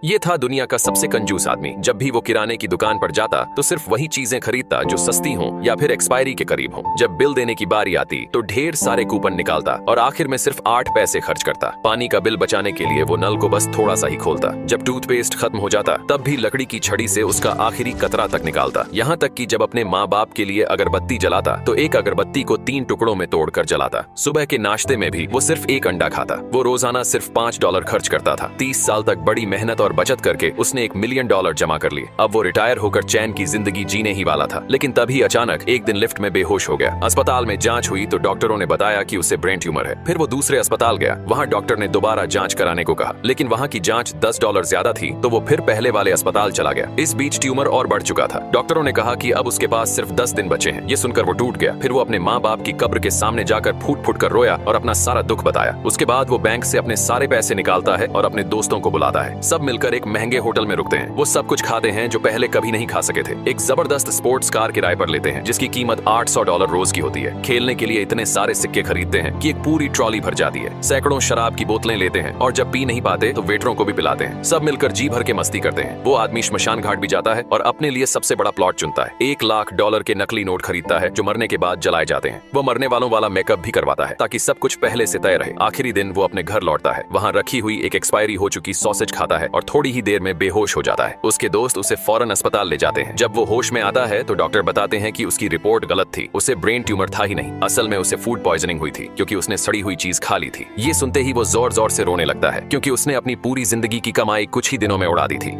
ये था दुनिया का सबसे कंजूस आदमी। जब भी वो किराने की दुकान पर जाता तो सिर्फ वही चीजें खरीदता जो सस्ती हों या फिर एक्सपायरी के करीब हों। जब बिल देने की बारी आती तो ढेर सारे कूपन निकालता और आखिर में सिर्फ 8 पैसे खर्च करता। पानी का बिल बचाने के लिए वो नल को बस थोड़ा सा ही खोलता। जब टूथपेस्ट खत्म हो जाता तब भी लकड़ी की छड़ी से उसका आखिरी कतरा तक निकालता। यहाँ तक कि जब अपने माँ बाप के लिए अगरबत्ती जलाता तो एक अगरबत्ती को 3 टुकड़ों में तोड़कर जलाता। सुबह के नाश्ते में भी वो सिर्फ एक अंडा खाता। वो रोजाना सिर्फ $5 खर्च करता था। 30 साल तक बड़ी मेहनत और बचत करके उसने $1 मिलियन जमा कर लिए। अब वो रिटायर होकर चैन की जिंदगी जीने ही वाला था। लेकिन तभी अचानक एक दिन लिफ्ट में बेहोश हो गया। अस्पताल में जांच हुई तो डॉक्टरों ने बताया कि उसे ब्रेन ट्यूमर है। फिर वो दूसरे अस्पताल गया। वहां डॉक्टर ने दोबारा जांच कराने को कहा, लेकिन वहां की जांच $10 ज्यादा थी तो वो फिर पहले वाले अस्पताल चला गया। इस बीच ट्यूमर और बढ़ चुका था। डॉक्टरों ने कहा कि अब उसके पास सिर्फ 10 दिन बचे हैं। ये सुनकर वो टूट गया। फिर वो अपने माँ बाप की कब्र के सामने जाकर फूट फूट कर रोया और अपना सारा दुख बताया। उसके बाद वो बैंक से अपने सारे पैसे निकालता है और अपने दोस्तों को बुलाता है। सब मिलकर एक महंगे होटल में रुकते हैं। वो सब कुछ खाते हैं जो पहले कभी नहीं खा सके थे। एक जबरदस्त स्पोर्ट्स कार किराए पर लेते हैं जिसकी कीमत $800 रोज की होती है। खेलने के लिए इतने सारे सिक्के खरीदते हैं कि एक पूरी ट्रॉली भर जाती है। सैकड़ों शराब की बोतलें लेते हैं और जब पी नहीं पाते तो वेटरों को भी पिलाते हैं। सब मिलकर जी भर के मस्ती करते हैं। वो आदमी श्मशान घाट भी जाता है और अपने लिए सबसे बड़ा प्लॉट चुनता है। $1 लाख के नकली नोट खरीदता है जो मरने के बाद जलाए जाते हैं। वो मरने वालों वाला मेकअप भी करवाता है ताकि सब कुछ पहले से तय रहे। आखिरी दिन वो अपने घर लौटता है। वहाँ रखी हुई एक एक्सपायरी हो चुकी सॉसेज खाता है और थोड़ी ही देर में बेहोश हो जाता है। उसके दोस्त उसे फौरन अस्पताल ले जाते हैं। जब वो होश में आता है तो डॉक्टर बताते हैं कि उसकी रिपोर्ट गलत थी। उसे ब्रेन ट्यूमर था ही नहीं, असल में उसे फूड पॉइजनिंग हुई थी क्योंकि उसने सड़ी हुई चीज खा ली थी। ये सुनते ही वो जोर जोर से रोने लगता है क्योंकि उसने अपनी पूरी जिंदगी की कमाई कुछ ही दिनों में उड़ा दी थी।